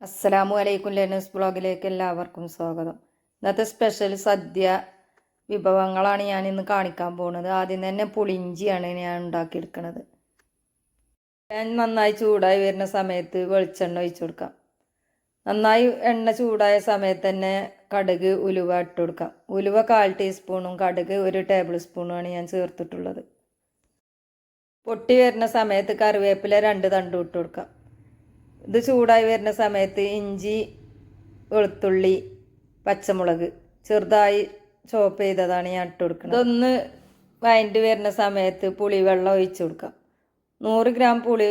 അസ്സലാമു അലൈക്കും. ലെനൂസ് ബ്ലോഗിലേക്ക് എല്ലാവർക്കും സ്വാഗതം. ഇന്നത്തെ സ്പെഷ്യൽ സദ്യ വിഭവങ്ങളാണ് ഞാൻ ഇന്ന് കാണിക്കാൻ പോകുന്നത്. ആദ്യം തന്നെ പുളിഞ്ചിയാണ് ഞാൻ ഉണ്ടാക്കിയെടുക്കുന്നത്. ഞാൻ നന്നായി ചൂടായി വരുന്ന സമയത്ത് വെളിച്ചെണ്ണ ഒഴിച്ചു കൊടുക്കാം. നന്നായി എണ്ണ ചൂടായ സമയത്ത് തന്നെ കടുക് ഉലുവ ഇട്ട് കൊടുക്കാം. ഉലുവ 1/4 ടീസ്പൂണും കടുക് 1 ടേബിൾ സ്പൂണുമാണ് ഞാൻ ചേർത്തിട്ടുള്ളത്. പൊട്ടി വരുന്ന സമയത്ത് കറിവേപ്പില 2 തണ്ട് ഇട്ട് കൊടുക്കാം. ഇത് ചൂടായി വരുന്ന സമയത്ത് ഇഞ്ചി, വെളുത്തുള്ളി, പച്ചമുളക് ചെറുതായി ചോപ്പ് ചെയ്തതാണ് ഞാൻ ഇട്ട് കൊടുക്കുന്നത്. ഇതൊന്ന് വഴണ്ടി വരുന്ന സമയത്ത് പുളിവെള്ളം ഒഴിച്ചു കൊടുക്കാം. 100 ഗ്രാം പുളി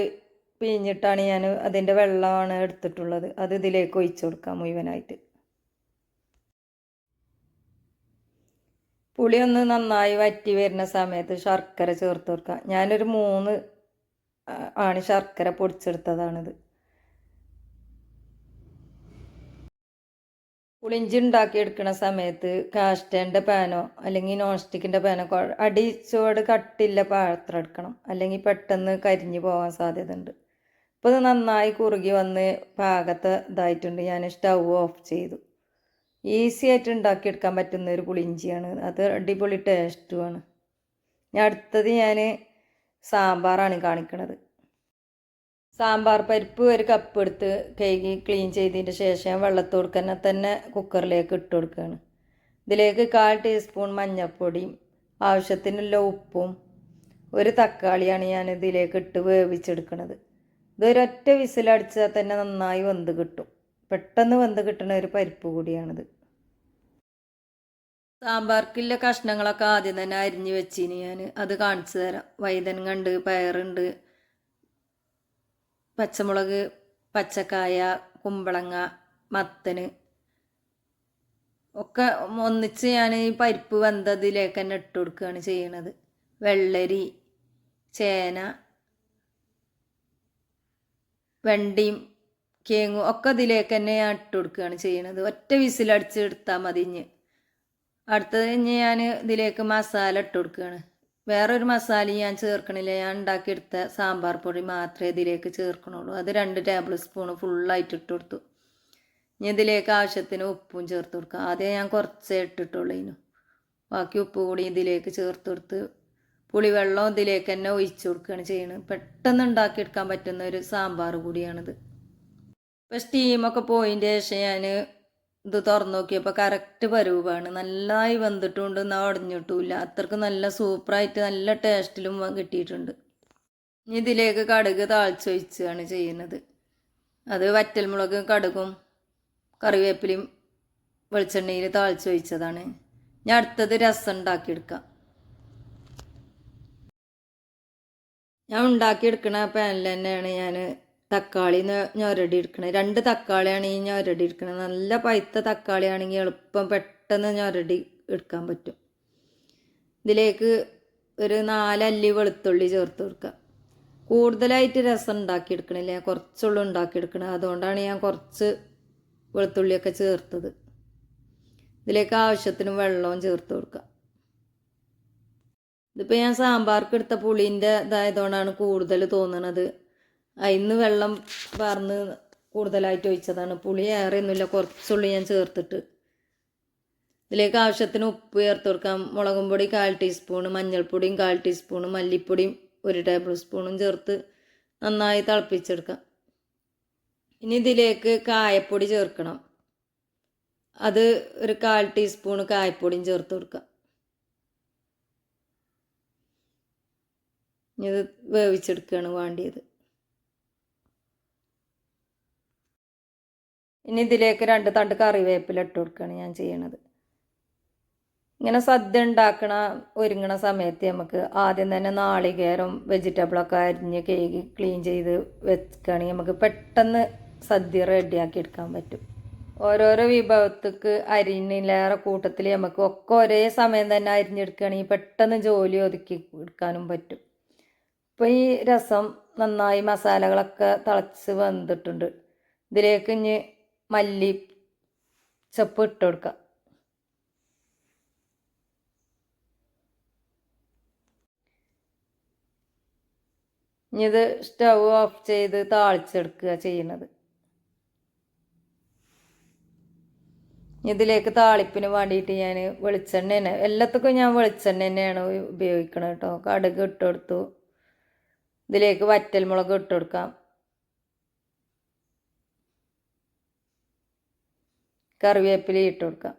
പിഴിഞ്ഞിട്ടാണ് ഞാൻ അതിൻ്റെ വെള്ളമാണ് എടുത്തിട്ടുള്ളത്. അത് ഇതിലേക്ക് ഒഴിച്ചു കൊടുക്കാം മുഴുവനായിട്ട്. പുളി ഒന്ന് നന്നായി വറ്റി വരുന്ന സമയത്ത് ശർക്കര ചേർത്ത് കൊടുക്കാം. ഞാനൊരു 3 ആണ് ശർക്കര പൊടിച്ചെടുത്തതാണിത്. പുളിഞ്ചി ഉണ്ടാക്കിയെടുക്കുന്ന സമയത്ത് കാസ്റ്റേൻ്റെ പാനോ അല്ലെങ്കിൽ നോൺ സ്റ്റിക്കിൻ്റെ പാനോ അടിച്ചോട് കട്ടില്ല പാത്രം എടുക്കണം, അല്ലെങ്കിൽ പെട്ടെന്ന് കരിഞ്ഞു പോകാൻ സാധ്യത ഉണ്ട്. ഇപ്പോൾ ഇത് നന്നായി കുറുകി വന്ന് പാകത്തെ ഇതായിട്ടുണ്ട്. ഞാൻ സ്റ്റൗ ഓഫ് ചെയ്തു. ഈസി ആയിട്ട് ഉണ്ടാക്കിയെടുക്കാൻ പറ്റുന്ന ഒരു പുളിഞ്ചിയാണ് അത്. അടിപൊളി ടേസ്റ്റുമാണ്. അടുത്തത് ഞാൻ സാമ്പാറാണ് കാണിക്കുന്നത്. സാമ്പാർ പരിപ്പ് 1 കപ്പ് എടുത്ത് കഴുകി ക്ലീൻ ചെയ്തതിന് ശേഷം വെള്ളത്തോടുക്കന്നെ തന്നെ കുക്കറിലേക്ക് ഇട്ട് കൊടുക്കുകയാണ്. ഇതിലേക്ക് 1/4 ടീസ്പൂൺ മഞ്ഞൾപ്പൊടിയും ആവശ്യത്തിനുള്ള ഉപ്പും 1 തക്കാളിയാണ് ഞാൻ ഇതിലേക്ക് ഇട്ട് വേവിച്ചെടുക്കുന്നത്. ഇതൊരൊറ്റ വിസിലടിച്ചാൽ തന്നെ നന്നായി വെന്ത് കിട്ടും. പെട്ടെന്ന് വെന്ത് കിട്ടുന്ന ഒരു പരിപ്പ് കൂടിയാണിത്. സാമ്പാർക്കുള്ള കഷ്ണങ്ങളൊക്കെ ആദ്യം തന്നെ അരിഞ്ഞ് വെച്ചിന് ഞാൻ. അത് കാണിച്ചു തരാം. വഴുതനങ്ങ ഉണ്ട്, പയറുണ്ട്, പച്ചമുളക്, പച്ചക്കായ, കുമ്പളങ്ങ, മത്തന് ഒക്കെ ഒന്നിച്ച് ഞാൻ ഈ പരിപ്പ് വെന്തതിലേക്ക് തന്നെ ഇട്ട് കൊടുക്കുകയാണ് ചെയ്യണത്. വെള്ളരി, ചേന, വെണ്ടയും കേങ്ങും ഒക്കെ ഇതിലേക്ക് തന്നെ ഞാൻ ഇട്ട് കൊടുക്കുകയാണ് ചെയ്യണത്. ഒറ്റ വിസിലടിച്ചെടുത്താൽ മതി. അടുത്തത് ഞാൻ ഇതിലേക്ക് മസാല ഇട്ട് കൊടുക്കുകയാണ്. വേറൊരു മസാലയും ഞാൻ ചേർക്കണില്ല. ഞാൻ ഉണ്ടാക്കിയെടുത്ത സാമ്പാർ പൊടി മാത്രമേ ഇതിലേക്ക് ചേർക്കണുള്ളൂ. അത് 2 ടേബിൾ സ്പൂൺ ഫുള്ളായിട്ട് ഇട്ട് കൊടുത്തു. ഇനി ഇതിലേക്ക് ആവശ്യത്തിന് ഉപ്പും ചേർത്ത് കൊടുക്കുക. ആദ്യം ഞാൻ കുറച്ചേ ഇട്ടിട്ടുള്ളൂ. ബാക്കി ഉപ്പ് കൂടി ഇതിലേക്ക് ചേർത്ത് കൊടുത്ത് പുളിവെള്ളം ഇതിലേക്ക് തന്നെ ഒഴിച്ചു കൊടുക്കുകയാണ് ചെയ്യുന്നത്. പെട്ടെന്ന് ഉണ്ടാക്കിയെടുക്കാൻ പറ്റുന്ന ഒരു സാമ്പാർ കൂടിയാണിത്. ഇപ്പോൾ സ്റ്റീമൊക്കെ പോയതിൻ്റെ ശേഷം ഞാൻ ഇത് തുറന്നു നോക്കിയപ്പോൾ കറക്റ്റ് പരുവാണ്. നന്നായി വെന്തിട്ടുണ്ട്, എന്നാൽ ഉടഞ്ഞിട്ടുമില്ല. അത്രക്ക് നല്ല സൂപ്പറായിട്ട് നല്ല ടേസ്റ്റിലും കിട്ടിയിട്ടുണ്ട്. ഇനി ഇതിലേക്ക് കടുക് താളിച്ചൊഴിച്ചാണ് ചെയ്യുന്നത്. അത് വറ്റൽമുളകും കടുകും കറിവേപ്പിലയും വെളിച്ചെണ്ണയിൽ താളിച്ചൊഴിച്ചതാണ്. ഞാൻ അടുത്തത് രസം ഉണ്ടാക്കിയെടുക്കാം. ഞാൻ ഉണ്ടാക്കിയെടുക്കണ പാനിൽ തന്നെയാണ് ഞാൻ തക്കാളി ഞൊരടി എടുക്കണത്. 2 തക്കാളിയാണ് ഈ ഞൊരടി എടുക്കണത്. നല്ല പഴുത്ത തക്കാളി ആണെങ്കിൽ എളുപ്പം പെട്ടെന്ന് ഞൊരടി എടുക്കാൻ പറ്റും. ഇതിലേക്ക് ഒരു 4 അല്ലി വെളുത്തുള്ളി ചേർത്ത് കൊടുക്കുക. കൂടുതലായിട്ട് രസം ഉണ്ടാക്കിയെടുക്കണില്ല, കുറച്ചുള്ളൂ ഉണ്ടാക്കിയെടുക്കണത്. അതുകൊണ്ടാണ് ഞാൻ കുറച്ച് വെളുത്തുള്ളിയൊക്കെ ചേർത്തത്. ഇതിലേക്ക് ആവശ്യത്തിന് വെള്ളവും ചേർത്ത് കൊടുക്കുക. ഇതിപ്പോൾ ഞാൻ സാമ്പാർക്ക് എടുത്ത പുളീൻ്റെ ഇതായതുകൊണ്ടാണ് കൂടുതൽ തോന്നണത്. അതിന്ന് വെള്ളം പറഞ്ഞ് കൂടുതലായിട്ട് ഒഴിച്ചതാണ്. പുളി ഏറെയൊന്നുമില്ല, കുറച്ചുള്ളി ഞാൻ ചേർത്തിട്ട്. ഇതിലേക്ക് ആവശ്യത്തിന് ഉപ്പ് ചേർത്ത് കൊടുക്കാം. മുളകും പൊടി 1/4 ടീസ്പൂൺ, മഞ്ഞൾപ്പൊടിയും 1/4 ടീസ്പൂൺ, മല്ലിപ്പൊടിയും 1 ടേബിൾ സ്പൂണും ചേർത്ത് നന്നായി തിളപ്പിച്ചെടുക്കാം. ഇനി ഇതിലേക്ക് കായപ്പൊടി ചേർക്കണം. അത് ഒരു 1/4 ടീസ്പൂൺ കായപ്പൊടിയും ചേർത്ത് കൊടുക്കാം. ഇനി ഇത് വേവിച്ചെടുക്കുകയാണ് വേണ്ടിയത്. ഇനി ഇതിലേക്ക് 2 തണ്ട് കറിവേപ്പില ഇട്ട് കൊടുക്കുകയാണ് ഞാൻ ചെയ്യണത്. ഇങ്ങനെ സദ്യ ഉണ്ടാക്കണ ഒരുങ്ങണ സമയത്ത് നമുക്ക് ആദ്യം തന്നെ നാളികേരം വെജിറ്റബിളൊക്കെ അരിഞ്ഞ് കഴുകി ക്ലീൻ ചെയ്ത് വെക്കുകയാണെങ്കിൽ നമുക്ക് പെട്ടെന്ന് സദ്യ റെഡിയാക്കി എടുക്കാൻ പറ്റും. ഓരോരോ വിഭവത്തേക്ക് അരിഞ്ഞിലേറെ കൂട്ടത്തിൽ നമുക്ക് ഒക്കെ ഒരേ സമയം തന്നെ അരിഞ്ഞെടുക്കുകയാണെങ്കിൽ പെട്ടെന്ന് ജോലി ഒതുക്കി എടുക്കാനും പറ്റും. ഇപ്പോൾ ഈ രസം നന്നായി മസാലകളൊക്കെ തിളച്ച് വന്നിട്ടുണ്ട്. ഇതിലേക്ക് ഇനി മല്ലി ചപ്പ് ഇട്ട് കൊടുക്കുക. ഇനി ഇത് സ്റ്റൗ ഓഫ് ചെയ്ത് താളിച്ചെടുക്കുക ചെയ്യുന്നത്. ഇതിലേക്ക് താളിപ്പിന് വേണ്ടിയിട്ട് ഞാൻ വെളിച്ചെണ്ണ തന്നെ, എല്ലാത്തിനും ഞാൻ വെളിച്ചെണ്ണ തന്നെയാണ് ഉപയോഗിക്കുന്നത് കേട്ടോ. കടുക് ഇട്ട് കൊടുത്തു. ഇതിലേക്ക് വറ്റൽമുളക് ഇട്ട് കൊടുക്കാം. കറിവേപ്പില ഇട്ട് കൊടുക്കാം.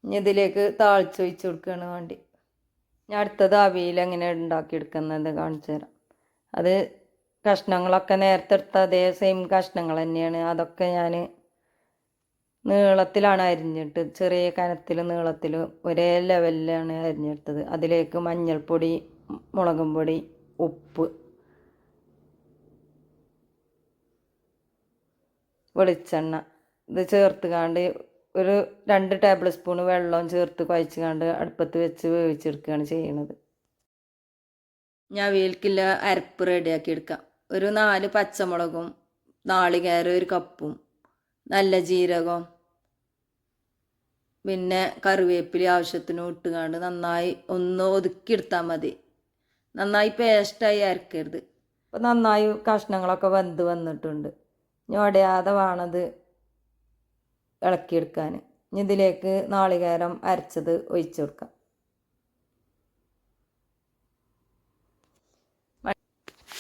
ഇനി ഇതിലേക്ക് താളിച്ചൊഴിച്ച് കൊടുക്കുകയാണ് വേണ്ടി. ഞാൻ അടുത്തത് അവിയൽ എങ്ങനെ ഉണ്ടാക്കിയെടുക്കുന്നത് കാണിച്ചു തരാം. അത് കഷ്ണങ്ങളൊക്കെ നേരത്തെ എടുത്ത അതേ സെയിം കഷ്ണങ്ങൾ തന്നെയാണ്. അതൊക്കെ ഞാൻ നീളത്തിലാണ് അരിഞ്ഞിട്ട്, ചെറിയ കനത്തിൽ നീളത്തിൽ ഒരേ ലെവലിലാണ് അരിഞ്ഞെടുത്തത്. അതിലേക്ക് മഞ്ഞൾപ്പൊടി, മുളകും പൊടി, ഉപ്പ്, വെളിച്ചെണ്ണ ഇത് ചേർത്ത് കാണ്ട് ഒരു 2 ടേബിൾ സ്പൂൺ വെള്ളം ചേർത്ത് കുഴച്ച് കാണ്ട് അടുപ്പത്ത് വെച്ച് വേവിച്ചെടുക്കുകയാണ് ചെയ്യുന്നത്. ഞാൻ അവിയൽക്കുള്ള അരപ്പ് റെഡിയാക്കി എടുക്കാം. ഒരു 4 പച്ചമുളകും, നാളികേരം 1 കപ്പും, നല്ല ജീരകം, പിന്നെ കറിവേപ്പില ആവശ്യത്തിന് ഇട്ടുകാണ്ട് നന്നായി ഒന്ന് ഒതുക്കിയെടുത്താൽ മതി. നന്നായി പേസ്റ്റായി അരക്കരുത്. അപ്പോൾ നന്നായി കഷ്ണങ്ങളൊക്കെ വെന്ത് വന്നിട്ടുണ്ട്. ഇനി ഉടയാതെ വേണത് ഇളക്കിയെടുക്കാൻ. ഇനി ഇതിലേക്ക് നാളികേരം അരച്ചത് ഒഴിച്ചു കൊടുക്കാം.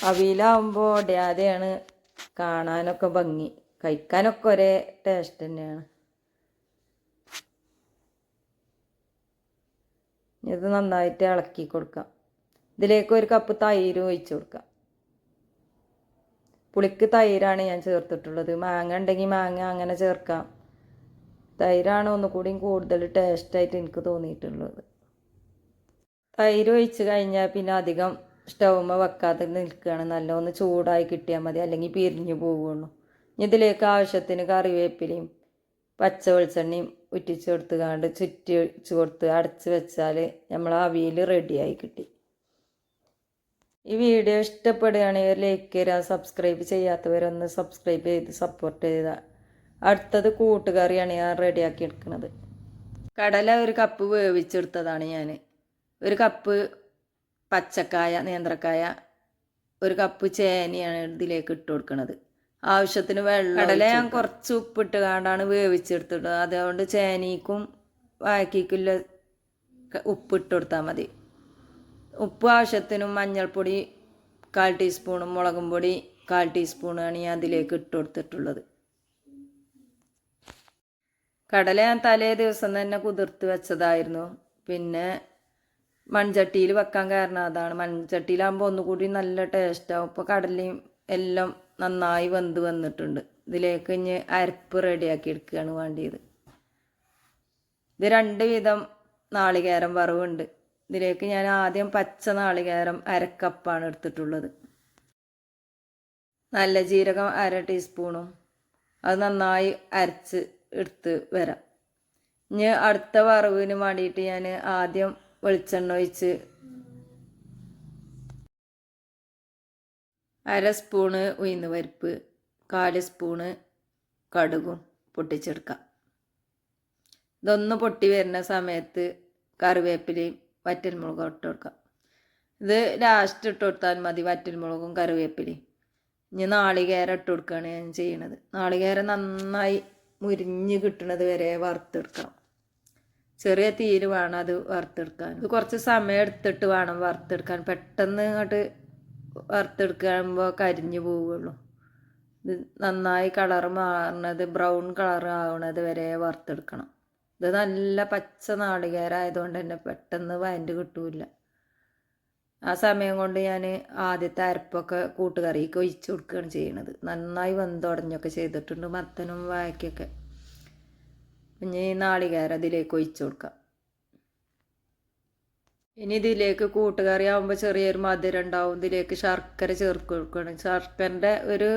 അവിയലാവുമ്പോൾ ഉടയാതെയാണ് കാണാനൊക്കെ ഭംഗി, കഴിക്കാനൊക്കെ ഒരേ ടേസ്റ്റ് തന്നെയാണ്. ഇത് നന്നായിട്ട് ഇളക്കി കൊടുക്കാം. ഇതിലേക്ക് 1 കപ്പ് തൈര് ഒഴിച്ചു കൊടുക്കാം. പുളിക്ക് തൈരാണ് ഞാൻ ചേർത്തിട്ടുള്ളത്. മാങ്ങ ഉണ്ടെങ്കിൽ മാങ്ങ അങ്ങനെ ചേർക്കാം. തൈരാണ് ഒന്നുകൂടി കൂടുതൽ ടേസ്റ്റായിട്ട് എനിക്ക് തോന്നിയിട്ടുള്ളത്. തൈര് ഒഴിച്ച് കഴിഞ്ഞാൽ പിന്നെ അധികം സ്റ്റൗമ്മ വെക്കാതെ നിൽക്കുകയാണ്. നല്ലൊന്ന് ചൂടായി കിട്ടിയാൽ മതി, അല്ലെങ്കിൽ പിരിഞ്ഞു പോകുള്ളൂ. ഇതിലേക്ക് ആവശ്യത്തിന് കറിവേപ്പിലയും പച്ച വെളിച്ചെണ്ണയും ഉറ്റിച്ച് കൊടുത്തുകൊണ്ട് ചുറ്റി വെച്ച് കൊടുത്ത് അടച്ച് വെച്ചാൽ നമ്മൾ അവിയൽ റെഡിയായി കിട്ടി. ഈ വീഡിയോ ഇഷ്ടപ്പെടുകയാണെങ്കിൽ ലൈക്ക് ചെയ്യുക, സബ്സ്ക്രൈബ് ചെയ്യാത്തവരൊന്ന് സബ്സ്ക്രൈബ് ചെയ്ത് സപ്പോർട്ട് ചെയ്യുക. അടുത്തത് കൂട്ടുകറിയാണ് ഞാൻ റെഡിയാക്കി എടുക്കുന്നത്. കടല 1 കപ്പ് വേവിച്ചെടുത്തതാണ് ഞാൻ. 1 കപ്പ് പച്ചക്കായ, നേന്ത്രക്കായ, 1 കപ്പ് ചേനയാണ് ഇതിലേക്ക് ഇട്ട് കൊടുക്കുന്നത്. ആവശ്യത്തിന് വെള്ളം. കടല ഞാൻ കുറച്ച് ഉപ്പിട്ട് കാണ്ടാണ് വേവിച്ചെടുത്തിട്ട്, അതുകൊണ്ട് ചേനയ്ക്കും വാഴയ്ക്കുള്ള ഉപ്പിട്ട് കൊടുത്താൽ മതി. ഉപ്പ് ആവശ്യത്തിനും, മഞ്ഞൾപ്പൊടി 1/4 ടീസ്പൂണും മുളകും പൊടി 1/4 ടീസ്പൂണാണ് ഞാൻ അതിലേക്ക് ഇട്ട് കൊടുത്തിട്ടുള്ളത്. കടല ഞാൻ തലേ ദിവസം തന്നെ കുതിർത്ത് വെച്ചതായിരുന്നു. പിന്നെ മൺചട്ടിയിൽ വെക്കാൻ കാരണം അതാണ്. മൺചട്ടിയിലാകുമ്പോൾ ഒന്നുകൂടി നല്ല ടേസ്റ്റാവും. ഇപ്പോൾ കടലയും എല്ലാം നന്നായി വെന്ത് വന്നിട്ടുണ്ട്. ഇതിലേക്ക് ഇനി അരപ്പ് റെഡിയാക്കി എടുക്കുകയാണ് വേണ്ടിയത്. ഇത് 2 വിധം നാളികേരം വറവുണ്ട്. ഇതിലേക്ക് ഞാൻ ആദ്യം പച്ച നാളികേരം 1/2 കപ്പാണ് എടുത്തിട്ടുള്ളത്. നല്ല ജീരകം 1/2 ടീസ്പൂണും. അത് നന്നായി അരച്ച് എടുത്ത് വരാം. ഇനി അടുത്ത വറവിന് വേണ്ടിയിട്ട് ഞാൻ ആദ്യം വെളിച്ചെണ്ണ ഒഴിച്ച് 1/2 സ്പൂണ് ഉഴുന്ന് പരിപ്പ്, 1/4 സ്പൂണ് കടുകും പൊട്ടിച്ചെടുക്കാം. ഇതൊന്ന് പൊട്ടി വരുന്ന സമയത്ത് കറിവേപ്പിലയും വറ്റൽമുളകും ഇട്ട് കൊടുക്കാം. ഇത് ലാസ്റ്റ് ഇട്ട് കൊടുത്താൽ മതി, വറ്റൽമുളകും കറിവേപ്പിലയും. ഇനി നാളികേരം ഇട്ട് കൊടുക്കുകയാണ് ഞാൻ ചെയ്യണത്. നാളികേരം നന്നായി മുരിഞ്ഞ് കിട്ടുന്നത് വരെ വറുത്തെടുക്കണം. ചെറിയ തീര് വേണം അത് വറുത്തെടുക്കാൻ. ഇത് കുറച്ച് സമയം എടുത്തിട്ട് വേണം വറുത്തെടുക്കാൻ. പെട്ടെന്ന് ഇങ്ങോട്ട് വറുത്തെടുക്കുമ്പോൾ കരിഞ്ഞു പോവുകയുള്ളൂ. ഇത് നന്നായി കളർ മാറുന്നത്, ബ്രൗൺ കളർ ആവുന്നത് വരെ വറുത്തെടുക്കണം. ഇത് നല്ല പച്ച നാളികേരമായതുകൊണ്ട് തന്നെ പെട്ടെന്ന് വഴണ്ട് കിട്ടൂല. ആ സമയം കൊണ്ട് ഞാൻ ആദ്യത്തെ അരപ്പൊക്കെ കൂട്ടുകറിക്ക് ഒഴിച്ച് കൊടുക്കുകയാണ് ചെയ്യണത്. നന്നായി വെന്തുടഞ്ഞൊക്കെ ചെയ്തിട്ടുണ്ട് മത്തനും വാഴയ്ക്കൊക്കെ. ഇനി നാളികേരം ഇതിലേക്ക് ഒഴിച്ച് കൊടുക്കാം. ഇനി ഇതിലേക്ക് കൂട്ടുകറി ആകുമ്പോൾ ചെറിയൊരു മധുരം ഉണ്ടാവും. ഇതിലേക്ക് ശർക്കര ചേർത്ത് കൊടുക്കണം. ശർക്കരൻ്റെ ഒരു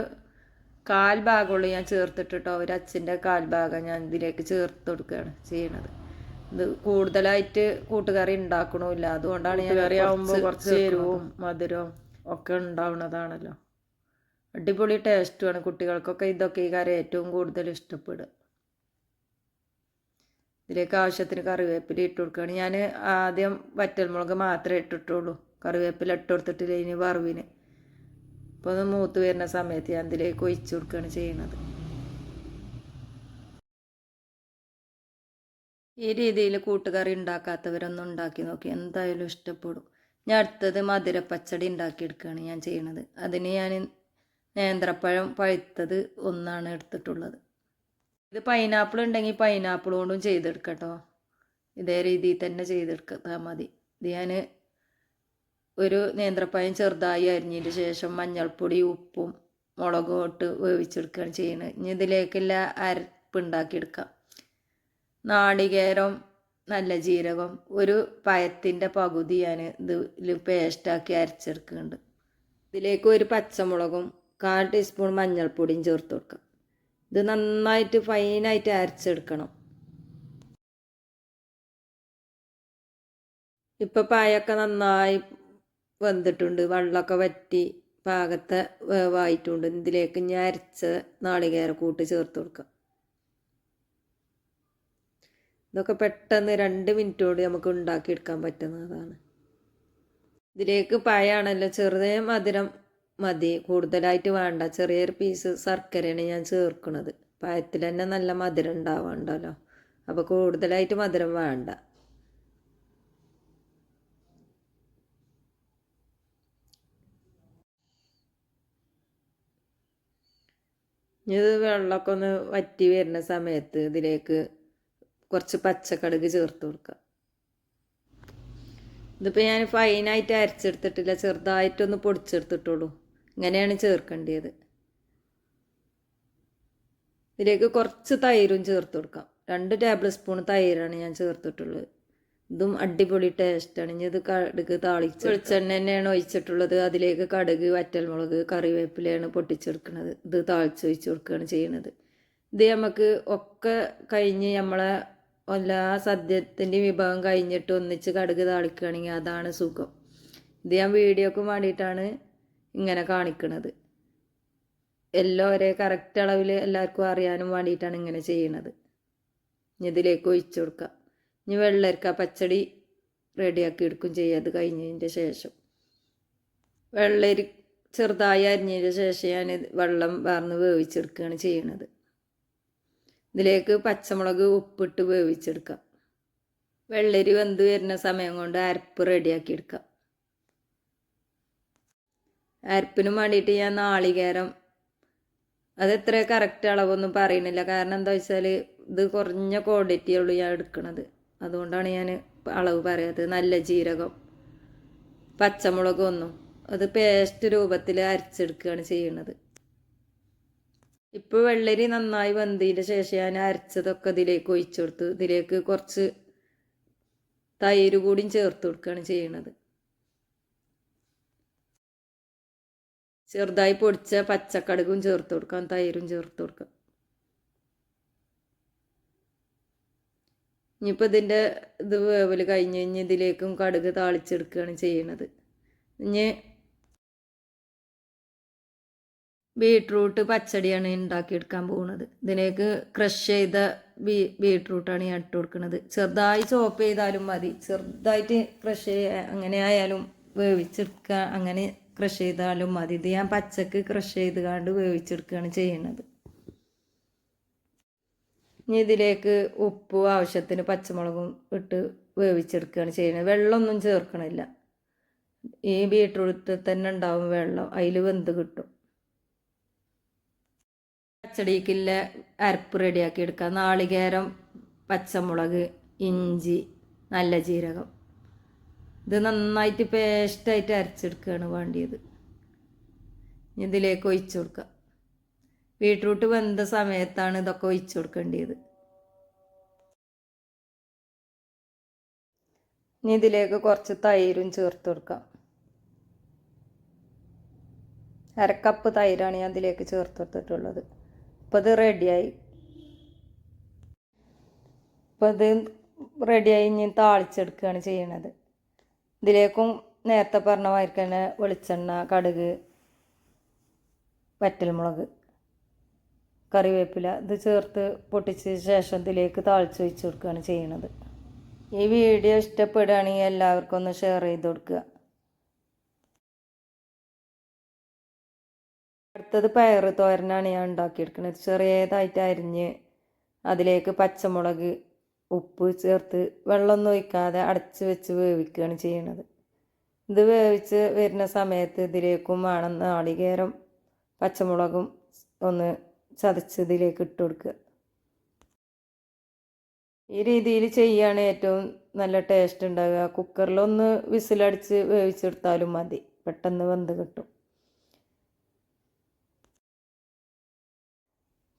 1/4 ഭാഗമുള്ളൂ ഞാൻ ചേർത്തിട്ടോ. ഒരു അച്ചിൻ്റെ 1/4 ഭാഗം ഞാൻ ഇതിലേക്ക് ചേർത്ത് കൊടുക്കുകയാണ് ചെയ്യണത്. ഇത് കൂടുതലായിട്ട് കൂട്ടുകറി ഉണ്ടാക്കണമില്ല, അതുകൊണ്ടാണ് ഞാൻ കറി ആകുമ്പോൾ കുറച്ച് എരിവും മധുരവും ഒക്കെ ഉണ്ടാവുന്നതാണല്ലോ. അടിപൊളി ടേസ്റ്റുമാണ്. കുട്ടികൾക്കൊക്കെ ഇതൊക്കെ ഈ കറി ഏറ്റവും കൂടുതൽ ഇഷ്ടപ്പെടുക. ഇതിലേക്ക് ആവശ്യത്തിന് കറിവേപ്പില ഇട്ട് കൊടുക്കുകയാണ്. ഞാൻ ആദ്യം വറ്റൽമുളക് മാത്രമേ ഇട്ടിട്ടുള്ളൂ, കറിവേപ്പില ഇട്ട് കൊടുത്തിട്ടില്ല ഇനി വറവിന്. അപ്പോൾ അത് മൂത്ത് വരുന്ന സമയത്ത് ഞാൻ ഇതിലേക്ക് ഒഴിച്ചു കൊടുക്കുകയാണ് ചെയ്യുന്നത്. ഈ രീതിയിൽ കൂട്ടുകറി ഉണ്ടാക്കാത്തവരൊന്നും ഉണ്ടാക്കി നോക്കി, എന്തായാലും ഇഷ്ടപ്പെടും. ഞാൻ അടുത്തത് മധുരപ്പച്ചടി ഉണ്ടാക്കിയെടുക്കുകയാണ് ഞാൻ ചെയ്യണത്. അതിന് ഞാൻ നേന്ത്രപ്പഴം പഴുത്തത് ഒന്നാണ് എടുത്തിട്ടുള്ളത്. ഇത് പൈനാപ്പിൾ ഉണ്ടെങ്കിൽ പൈനാപ്പിൾ കൊണ്ടും ചെയ്തെടുക്കട്ടോ. ഇതേ രീതിയിൽ തന്നെ ചെയ്തെടുത്താൽ മതി. ഇത് ഞാൻ ഒരു നേന്ത്രപ്പഴം ചെറുതായി അരിഞ്ഞതിന് ശേഷം മഞ്ഞൾപ്പൊടി ഉപ്പും മുളകും ഇട്ട് വേവിച്ചെടുക്കുകയാണ് ചെയ്യുന്നത്. ഇനി ഇതിലേക്കുള്ള അരപ്പ് ഉണ്ടാക്കിയെടുക്കാം. നാളികേരം, നല്ല ജീരകം, ഒരു പഴത്തിൻ്റെ പകുതി ഞാൻ ഇതിൽ പേസ്റ്റാക്കി അരച്ചെടുക്കുന്നുണ്ട്. ഇതിലേക്ക് ഒരു പച്ചമുളകും 1/4 ടീസ്പൂൺ മഞ്ഞൾപ്പൊടിയും ചേർത്ത് കൊടുക്കാം. ഇത് നന്നായിട്ട് ഫൈനായിട്ട് അരച്ചെടുക്കണം. ഇപ്പം പായൊക്കെ നന്നായി വെന്തിട്ടുണ്ട്, വെള്ളമൊക്കെ വറ്റി പാകത്തെ വേവായിട്ടുണ്ട്. ഇതിലേക്ക് ഞാൻ അരച്ച നാളികേരക്കൂട്ട് ചേർത്ത് കൊടുക്കാം. ഇതൊക്കെ പെട്ടെന്ന് 2 മിനിറ്റ് കൊണ്ട് നമുക്ക് ഉണ്ടാക്കിയെടുക്കാൻ പറ്റുന്നതാണ്. ഇതിലേക്ക് പഴമാണല്ലോ, ചെറുതേ മധുരം മതി, കൂടുതലായിട്ട് വേണ്ട. ചെറിയൊരു പീസ് ശർക്കരയാണ് ഞാൻ ചേർക്കുന്നത്. പഴത്തിൽ തന്നെ നല്ല മധുരം ഉണ്ടാവാണ്ടല്ലോ, അപ്പോൾ കൂടുതലായിട്ട് മധുരം വേണ്ട. ഇത് വെള്ളമൊക്കെ ഒന്ന് വറ്റി വരുന്ന സമയത്ത് ഇതിലേക്ക് കുറച്ച് പച്ചക്കടുക് ചേർത്ത് കൊടുക്കുക. ഇതിപ്പോൾ ഞാൻ ഫൈനായിട്ട് അരച്ചെടുത്തിട്ടില്ല, ചെറുതായിട്ടൊന്ന് പൊടിച്ചെടുത്തിട്ടുള്ളൂ. ഇങ്ങനെയാണ് ചേർക്കേണ്ടത്. ഇതിലേക്ക് കുറച്ച് തൈരും ചേർത്ത് കൊടുക്കാം. 2 ടേബിൾ സ്പൂൺ തൈരാണ് ഞാൻ ചേർത്തിട്ടുള്ളത്. ഇതും അടിപൊളി ടേസ്റ്റാണ്. ഇനി ഇത് കടുക് താളിച്ച് വെളിച്ചെണ്ണ തന്നെയാണ് ഒഴിച്ചിട്ടുള്ളത്. അതിലേക്ക് കടുക്, വറ്റൽമുളക്, കറിവേപ്പിലയാണ് പൊട്ടിച്ചെടുക്കുന്നത്. ഇത് താളിച്ച് ഒഴിച്ച് കൊടുക്കുകയാണ് ചെയ്യുന്നത്. ഇത് നമുക്ക് ഒക്കെ കഴിഞ്ഞ് നമ്മളെ എല്ലാ സദ്യത്തിൻ്റെ വിഭവം കഴിഞ്ഞിട്ട് ഒന്നിച്ച് കടുക് താളിക്കുകയാണെങ്കിൽ അതാണ് സുഖം. ഇത് ഞാൻ വീഡിയോക്ക് വേണ്ടിയിട്ടാണ് ഇങ്ങനെ കാണിക്കുന്നത്. എല്ലാം ഒരേ കറക്റ്റ് അളവിൽ എല്ലാവർക്കും അറിയാനും വേണ്ടിയിട്ടാണ് ഇങ്ങനെ ചെയ്യണത്. ഇനി ഇതിലേക്ക് ഒഴിച്ചു കൊടുക്കുക. ഇനി വെള്ളരിക്ക പച്ചടി റെഡിയാക്കി എടുക്കും ചെയ്യുക. അത് കഴിഞ്ഞതിൻ്റെ ശേഷം വെള്ളരി ചെറുതായി അരിഞ്ഞതിന് ശേഷം ഞാൻ വെള്ളം വാർന്ന് വേവിച്ചെടുക്കുകയാണ് ചെയ്യണത്. ഇതിലേക്ക് പച്ചമുളക് ഉപ്പിട്ട് വേവിച്ചെടുക്കാം. വെള്ളരി വെന്ത് വരുന്ന സമയം കൊണ്ട് അരപ്പ് റെഡിയാക്കി എടുക്കാം. അരപ്പിന് വേണ്ടിയിട്ട് ഞാൻ നാളികേരം, അതെത്ര കറക്റ്റ് അളവൊന്നും പറയുന്നില്ല. കാരണം എന്താ വെച്ചാൽ ഇത് കുറഞ്ഞ ക്വാണ്ടിറ്റിയുള്ളൂ ഞാൻ എടുക്കുന്നത്, അതുകൊണ്ടാണ് ഞാൻ അളവ് പറയാത്തത്. നല്ല ജീരകം, പച്ചമുളക് ഒന്നും അത് പേസ്റ്റ് രൂപത്തിൽ അരച്ചെടുക്കുകയാണ് ചെയ്യുന്നത്. ഇപ്പോൾ വെള്ളരി നന്നായി വെന്തതിൻ്റെ ശേഷം ഞാൻ അരച്ചതൊക്കെ ഇതിലേക്ക് ഒഴിച്ചു കൊടുത്തു. ഇതിലേക്ക് കുറച്ച് തൈര് കൂടിയും ചേർത്ത് കൊടുക്കുകയാണ് ചെയ്യുന്നത്. ചെറുതായി പൊടിച്ച പച്ചക്കടുകും ചേർത്ത് കൊടുക്കാം, തൈരും ചേർത്ത് കൊടുക്കാം. ഇനിയിപ്പോൾ ഇതിൻ്റെ ഇത് വേവൽ കഴിഞ്ഞ് കഴിഞ്ഞ് ഇതിലേക്കും കടുക് താളിച്ചെടുക്കുകയാണ് ചെയ്യുന്നത്. ഇനി ബീട്രൂട്ട് പച്ചടിയാണ് ഉണ്ടാക്കിയെടുക്കാൻ പോകുന്നത്. ഇതിലേക്ക് ക്രഷ് ചെയ്ത ബീട്രൂട്ടാണ് ഞാൻ ഇട്ട് കൊടുക്കുന്നത്. ചെറുതായി ചോപ്പ് ചെയ്താലും മതി, ചെറുതായിട്ട് ക്രഷ് അങ്ങനെ ആയാലും വേവിച്ചെടുക്കുക, അങ്ങനെ ക്രഷ് ചെയ്താലും മതി. ഇത് ഞാൻ പച്ചക്ക് ക്രഷ് ചെയ്ത് കണ്ട് വേവിച്ചെടുക്കുകയാണ് ചെയ്യുന്നത്. ഇനി ഇതിലേക്ക് ഉപ്പും ആവശ്യത്തിന് പച്ചമുളകും ഇട്ട് വേവിച്ചെടുക്കുകയാണ് ചെയ്യുന്നത്. വെള്ളമൊന്നും ചേർക്കണില്ല. ഈ ബീട്രൂട്ടിൽ തന്നെ ഉണ്ടാവും വെള്ളം, അതിൽ വെന്ത് കിട്ടും. പച്ചടിക്കുള്ള അരപ്പ് റെഡിയാക്കി എടുക്കുക. നാളികേരം, പച്ചമുളക്, ഇഞ്ചി, നല്ല ജീരകം, ഇത് നന്നായിട്ട് പേസ്റ്റായിട്ട് അരച്ചെടുക്കുകയാണ് വേണ്ടിയത്. ഇതിലേക്ക് ഒഴിച്ചു കൊടുക്കുക. ബീട്രൂട്ട് വെന്ത സമയത്താണ് ഇതൊക്കെ ഒഴിച്ചു കൊടുക്കേണ്ടത്. ഇനി ഇതിലേക്ക് കുറച്ച് തൈരും ചേർത്ത് കൊടുക്കാം. 1/2 കപ്പ് തൈരാണ് ഞാൻ ഇതിലേക്ക് ചേർത്ത് കൊടുത്തിട്ടുള്ളത്. ഇപ്പോൾ ഇത് റെഡിയായി. ഇപ്പോൾ ഇത് റെഡിയായി. ഇനി താളിച്ചെടുക്കുകയാണ് ചെയ്യണത്. ഇതിലേക്കും നേരത്തെ പറഞ്ഞ മാതിരി തന്നെ വെളിച്ചെണ്ണ, കടുക്, വറ്റൽമുളക്, കറിവേപ്പില ഇത് ചേർത്ത് പൊട്ടിച്ച ശേഷം ഇതിലേക്ക് താളിച്ച് ഒഴിച്ച് കൊടുക്കുകയാണ് ചെയ്യണത്. ഈ വീഡിയോ ഇഷ്ടപ്പെടുകയാണെങ്കിൽ എല്ലാവർക്കും ഒന്ന് ഷെയർ ചെയ്ത് കൊടുക്കുക. അടുത്തത് പയർ തോരനാണ് ഞാൻ ഉണ്ടാക്കിയെടുക്കുന്നത്. ചെറിയതായിട്ട് അരിഞ്ഞ് അതിലേക്ക് പച്ചമുളക് ഉപ്പ് ചേർത്ത് വെള്ളമൊന്നും ഒഴിക്കാതെ അടച്ച് വെച്ച് വേവിക്കുകയാണ് ചെയ്യുന്നത്. ഇത് വേവിച്ച് വരുന്ന സമയത്ത് ഇതിലേക്കും വേണം നാളികേരം പച്ചമുളകും ഒന്ന് ചതച്ച് ഇതിലേക്ക് ഇട്ട് കൊടുക്കുക. ഈ രീതിയിൽ ചെയ്യുകയാണ് ഏറ്റവും നല്ല ടേസ്റ്റ് ഉണ്ടാവുക. കുക്കറിലൊന്ന് വിസിലടിച്ച് വേവിച്ചെടുത്താലും മതി, പെട്ടെന്ന് വെന്ത് കിട്ടും.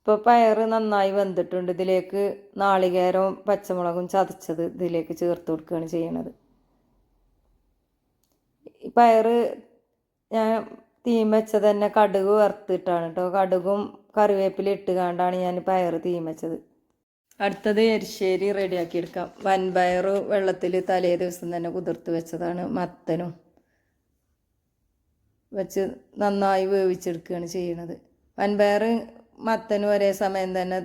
ഇപ്പോൾ പയർ നന്നായി വെന്തിട്ടുണ്ട്. ഇതിലേക്ക് നാളികേരവും പച്ചമുളകും ചതച്ചത് ഇതിലേക്ക് ചേർത്ത് കൊടുക്കുകയാണ് ചെയ്യണത്. ഈ പയർ ഞാൻ തീം വെച്ചത് തന്നെ കടുക് വറുത്തിട്ടാണ് കേട്ടോ. കടുകും കറിവേപ്പില ഇട്ട് കണ്ടാണ് ഞാൻ പയർ തീം വെച്ചത്. അടുത്തത് എരിശ്ശേരി റെഡിയാക്കി എടുക്കാം. വൻപയർ വെള്ളത്തിൽ തലേ ദിവസം തന്നെ കുതിർത്ത് വെച്ചതാണ്. മത്തനും വെച്ച് നന്നായി വേവിച്ചെടുക്കുകയാണ് ചെയ്യണത്. വൻപയർ മത്തനും ഒരേ സമയം തന്നെ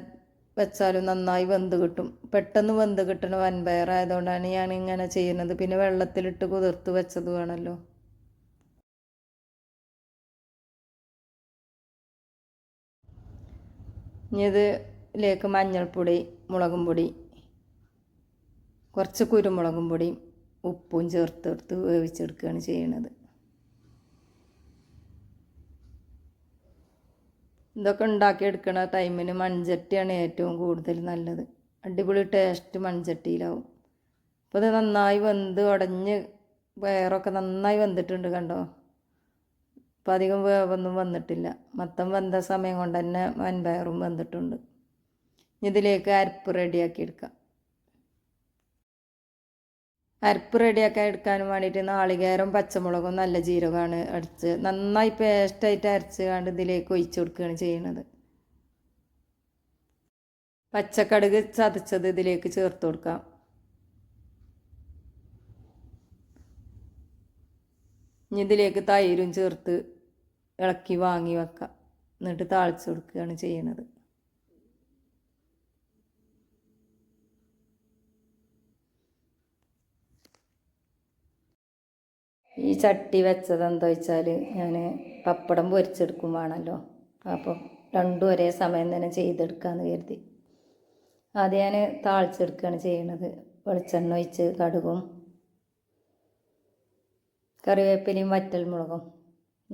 വെച്ചാലും നന്നായി വെന്ത് കിട്ടും. പെട്ടെന്ന് വെന്ത് കിട്ടണ വൻപയർ ആയതുകൊണ്ടാണ് ഞാൻ ഇങ്ങനെ ചെയ്യുന്നത്. പിന്നെ വെള്ളത്തിലിട്ട് കുതിർത്ത് വെച്ചത് വേണമല്ലോ. ഇനി ഇതിലേക്ക് മഞ്ഞൾപ്പൊടി, മുളകും പൊടി, കുറച്ച് കുരുമുളകും പൊടിയും ഉപ്പും ചേർത്തെടുത്ത് വേവിച്ചെടുക്കുകയാണ് ചെയ്യണത്. ഇതൊക്കെ ഉണ്ടാക്കിയെടുക്കണ ടൈമിന് മൺചട്ടിയാണ് ഏറ്റവും കൂടുതൽ നല്ലത്. അടിപൊളി ടേസ്റ്റ് മൺചട്ടിയിലാവും. അപ്പോൾ ഇത് നന്നായി വെന്ത് ഉടഞ്ഞ് പയറൊക്കെ നന്നായി വെന്തിട്ടുണ്ട് കണ്ടോ. അപ്പോൾ അധികം വേവൊന്നും വന്നിട്ടില്ല. മൊത്തം വെന്ത സമയം കൊണ്ട് തന്നെ വൻപയറും വെന്തിട്ടുണ്ട്. ഇതിലേക്ക് അരപ്പ് റെഡിയാക്കി എടുക്കാം. അരപ്പ് റെഡിയാക്കി എടുക്കാനും വേണ്ടിയിട്ട് നാളികേരം പച്ചമുളകും നല്ല ജീരകമാണ് അടിച്ച് നന്നായി പേസ്റ്റായിട്ട് അരച്ച് കണ്ട് ഇതിലേക്ക് ഒഴിച്ചു കൊടുക്കുകയാണ് ചെയ്യുന്നത്. പച്ചക്കടുക് ചതച്ചത് ഇതിലേക്ക് ചേർത്ത് കൊടുക്കാം. ഇനി ഇതിലേക്ക് തൈരും ചേർത്ത് ഇളക്കി വാങ്ങി വെക്കാം. എന്നിട്ട് താളിച്ച് കൊടുക്കുകയാണ് ചെയ്യുന്നത്. ഈ ചട്ടി വെച്ചത് എന്താ വെച്ചാൽ ഞാൻ പപ്പടം പൊരിച്ചെടുക്കും വേണമല്ലോ. അപ്പം രണ്ടും ഒരേ സമയം തന്നെ ചെയ്തെടുക്കാമെന്ന് കരുതി ആദ്യം ഞാൻ താളിച്ചെടുക്കുകയാണ് ചെയ്യണത്. വെളിച്ചെണ്ണ ഒഴിച്ച് കടുകും കറിവേപ്പിലയും വറ്റൽമുളകും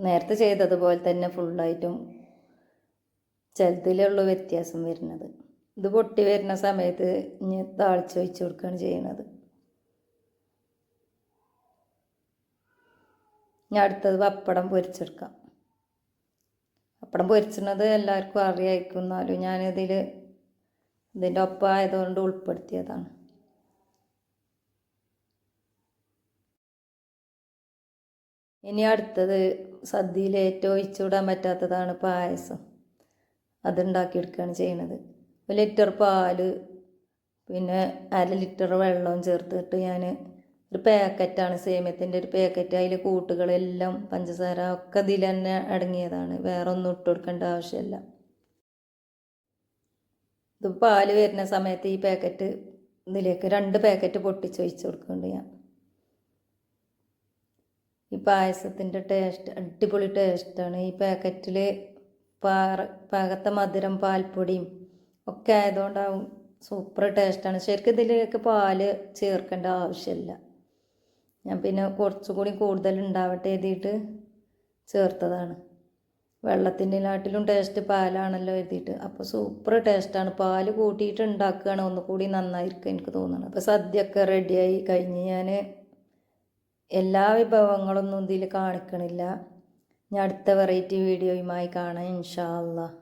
നേരത്തെ ചെയ്തതുപോലെ തന്നെ ഫുള്ളായിട്ടും ചിലതിലുള്ള വ്യത്യാസം വരുന്നത്. ഇത് പൊട്ടി വരുന്ന സമയത്ത് ഇനി താളിച്ച് ഒഴിച്ച് കൊടുക്കുകയാണ് ചെയ്യണത്. ഞാൻ അടുത്തത് പപ്പടം പൊരിച്ചെടുക്കാം. പപ്പടം പൊരിച്ചത് എല്ലാവർക്കും അറിയായിരിക്കും, എന്നാലും ഞാനിതിൽ ഇതിൻ്റെ ഒപ്പം ആയതുകൊണ്ട് ഉൾപ്പെടുത്തിയതാണ്. ഇനി അടുത്തത് സദ്യയിൽ ഏറ്റവും ഒഴിച്ചുവിടാൻ പറ്റാത്തതാണ് പായസം. അതുണ്ടാക്കിയെടുക്കുകയാണ് ചെയ്യണത്. 1 ലിറ്റർ പാല് പിന്നെ 1/2 ലിറ്റർ വെള്ളവും ചേർത്തിട്ട് ഞാൻ ഒരു പാക്കറ്റാണ്, സേമിയത്തിൻ്റെ ഒരു പാക്കറ്റ്. അതിൽ കൂട്ടുകളെല്ലാം പഞ്ചസാര ഒക്കെ ഇതിൽ തന്നെ അടങ്ങിയതാണ്. വേറെ ഒന്നും ഇട്ട് കൊടുക്കേണ്ട ആവശ്യമില്ല. ഇത് പാല് വരുന്ന സമയത്ത് ഈ പാക്കറ്റ് ഇതിലേക്ക് 2 പാക്കറ്റ് പൊട്ടിച്ചൊഴിച്ച് കൊടുക്കുന്നുണ്ട് ഞാൻ. ഈ പായസത്തിൻ്റെ ടേസ്റ്റ് അടിപൊളി ടേസ്റ്റാണ്. ഈ പാക്കറ്റിൽ പാകത്തെ മധുരം പാൽപ്പൊടിയും ഒക്കെ ആയതുകൊണ്ടാവും സൂപ്പർ ടേസ്റ്റാണ്. ശരിക്കും ഇതിലേക്ക് പാല് ചേർക്കേണ്ട ആവശ്യമില്ല. ഞാൻ പിന്നെ കുറച്ചുകൂടി കൂടുതൽ ഉണ്ടാവട്ടെ എഴുതിയിട്ട് ചേർത്തതാണ്. വെള്ളത്തിൻ്റെ നാട്ടിലും ടേസ്റ്റ് പാലാണല്ലോ എഴുതിയിട്ട്. അപ്പോൾ സൂപ്പർ ടേസ്റ്റാണ്. പാല് കൂട്ടിയിട്ട് ഉണ്ടാക്കുകയാണ് ഒന്നുകൂടി നന്നായിരിക്കും എനിക്ക് തോന്നുന്നത്. അപ്പോൾ സദ്യയൊക്കെ റെഡിയായി കഴിഞ്ഞ് ഞാൻ എല്ലാ വിഭവങ്ങളൊന്നും ഇതിൽ കാണിക്കണില്ല. ഞാൻ അടുത്ത വെറൈറ്റി വീഡിയോയുമായി കാണാം ഇൻഷാ അല്ലാഹ്.